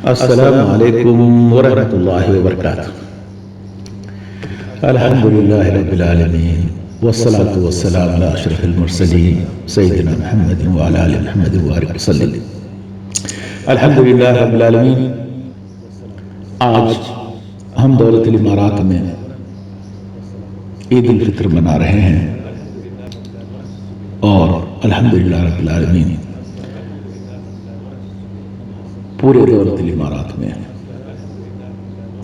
السلام علیکم ورحمۃ اللہ وبرکاتہ۔ الحمدللہ رب العالمین والصلاة والسلام علی اشرف المرسلین سیدنا محمد وعلی آل محمد وبارک وسلم۔ الحمدللہ رب العالمین، آج ہم دولت الامارات میں عید الفطر منا رہے ہیں اور الحمدللہ رب العالمین پورے دولت الامارات میں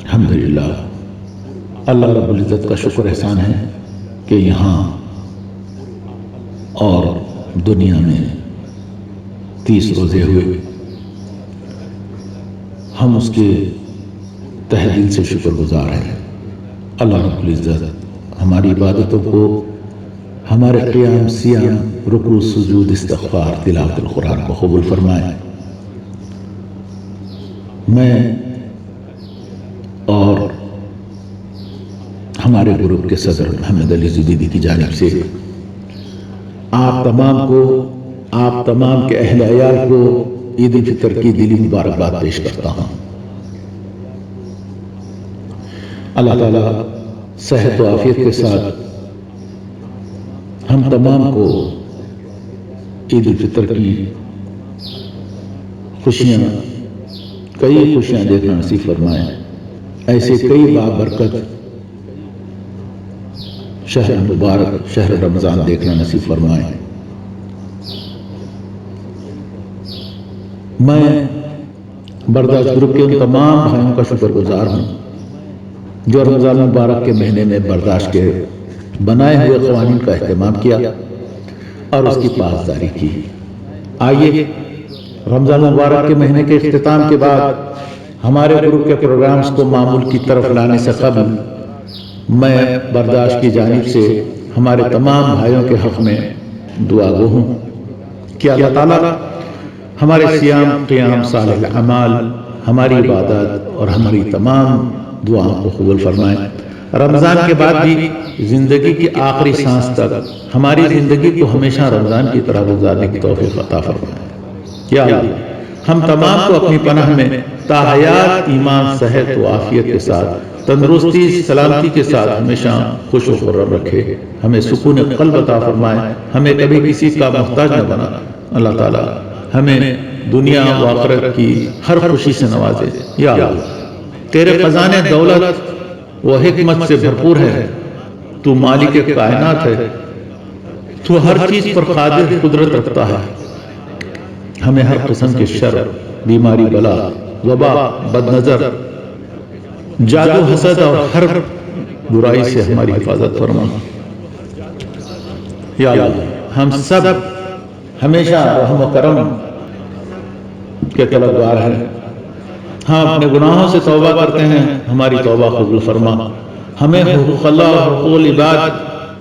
الحمدللہ اللہ رب العزت کا شکر احسان ہے کہ یہاں اور دنیا میں 30 روزے ہوئے۔ ہم اس کے تہ دل سے شکر گزار ہیں۔ اللہ رب العزت ہماری عبادتوں کو، ہمارے قیام، سیام، رکوع، سجود، استغفار، تلاوت القرآن کو قبول فرمائے۔ میں اور ہمارے گروپ کے صدر محمد علی زبیدی کی جانب سے آپ تمام کے اہل عیال کو عید الفطر کی دلی مبارکباد پیش کرتا ہوں۔ اللہ تعالیٰ صحت و عافیت کے ساتھ ہم تمام کو عید الفطر کی کئی خوشیاں دیکھنا نصیب فرمائے۔ ایسے کئی بابرکت شہر مبارک، شہر رمضان دیکھنا نصیب فرمائے۔ میں برداشت گروپ کے ان تمام بھائیوں کا شکر گزار ہوں جو رمضان مبارک کے مہینے میں برداشت کے بنائے ہوئے قوانین کا اہتمام کیا اور اس کی پاسداری کی۔ آئیے رمضان مبارک کے مہینے کے اختتام کے بعد ہمارے گروپ کے پروگرامز کو معمول کی طرف لانے سے قبل میں برداشت کی جانب سے ہمارے تمام بھائیوں کے حق میں دعا گو ہوں کہ اللہ تعالیٰ ہمارے سیام، قیام، صالح اعمال، ہماری عبادت اور ہماری تمام دعاؤں کو قبول فرمائے۔ رمضان کے بعد بھی زندگی کی آخری سانس تک ہماری زندگی کو ہمیشہ رمضان کی طرح گزارنے کی توفیق عطا فرمائے۔ یا اللہ، ہم تمام کو اپنی پناہ میں تاحیات ایمان، صحت و عافیت کے ساتھ، تندرستی، سلامتی کے ساتھ ہمیشہ خوش و خرم رکھے، ہمیں سکون قلب عطا فرمائے، ہمیں کبھی کسی کا محتاج نہ بنانا۔ اللہ تعالیٰ ہمیں دنیا و آخرت کی ہر خوشی سے نوازے۔ یا اللہ، تیرے خزانے دولت و حکمت سے بھرپور ہے، تو مالک کائنات ہے، تو ہر چیز پر قادر قدرت رکھتا ہے۔ ہمیں ہر قسم کے شر، بیماری، بلا، وبا، بد نظر، جادو، حسد اور ہر برائی سے ہماری حفاظت فرما۔ یا اللہ، ہم سب ہمیشہ رحم و کرم کے طلبگار ہیں۔ ہم اپنے گناہوں سے توبہ کرتے ہیں، ہماری توبہ قبول فرما۔ ہمیں حقوق اللہ اور حقوق العباد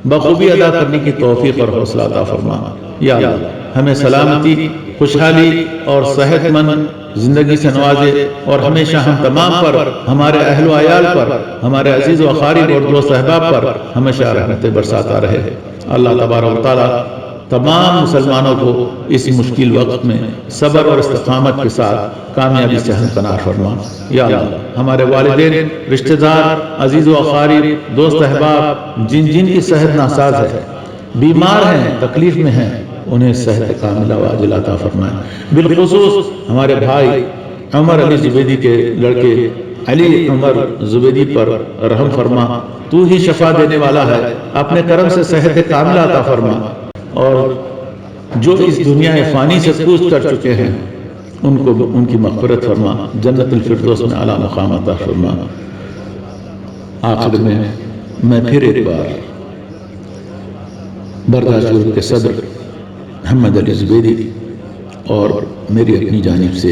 بخوبی ادا کرنے کی توفیق اور حوصلہ عطا فرما۔ یا اللہ، ہمیں سلامتی، خوشحالی اور صحت مند زندگی سے نوازے اور ہمیشہ ہم تمام پر، ہمارے اہل و عیال پر، ہمارے عزیز و اقارب اور دوست احباب پر ہمیشہ رحمتیں برساتا رہے۔ اللہ تبارک و تعالیٰ تمام مسلمانوں کو اس مشکل وقت میں صبر اور استقامت کے ساتھ کامیابی سے ہمکنار فرما۔ یا اللہ، ہمارے والدین، رشتہ دار، عزیز و اقارب، دوست احباب جن کی صحت ناساز ہے، بیمار ہیں، تکلیف میں ہیں، انہیں صحت کاملہ و عاجلہ عطا فرمائے۔ بالخصوص ہمارے بھائی عمر علی زبیدی کے لڑکے علی عمر زبیدی پر رحم فرما۔ تو ہی شفا دینے والا ہے، اپنے کرم سے صحت کاملہ عطا فرما، اور جو اس دنیا فانی سے کوچ کر چکے ہیں ان کی مغفرت فرما، جنت الفردوس میں اعلیٰ مقام عطا فرما۔ آخر میں پھر ایک بار برداشت گروپ کے صدر محمد علی زبیدی اور میری اپنی جانب سے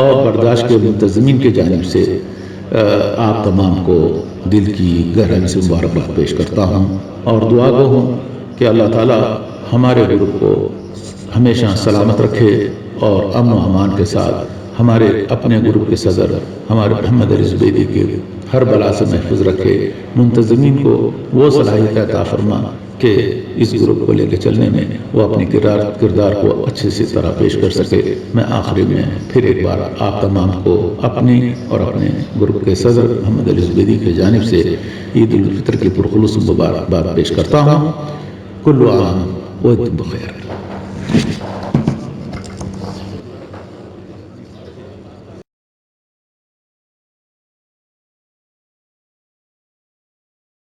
اور برداشت کے منتظمین کی جانب سے آپ تمام کو دل کی گہرائی سے مبارکباد پیش کرتا ہوں اور دعا گو ہوں کہ اللہ تعالیٰ ہمارے گروپ کو ہمیشہ سلامت رکھے اور امن و امان کے ساتھ ہمارے اپنے گروپ کے صدر ہمارے محمد علی زبیدی کے ہر بلا سے محفوظ رکھے، منتظمین کو وہ صلاحیت عطا فرما کہ اس گروپ کو لے کے چلنے میں وہ اپنی کردار کو اچھے سے طرح پیش کر سکے۔ میں آخری میں پھر ایک بار آپ تمام کو اپنی اور اپنے گروپ کے صدر محمد علی زبیدی کی جانب سے عید الفطر کی پرخلوص مبارکباد پیش کرتا ہوں۔ کل عام وانتم بخیر۔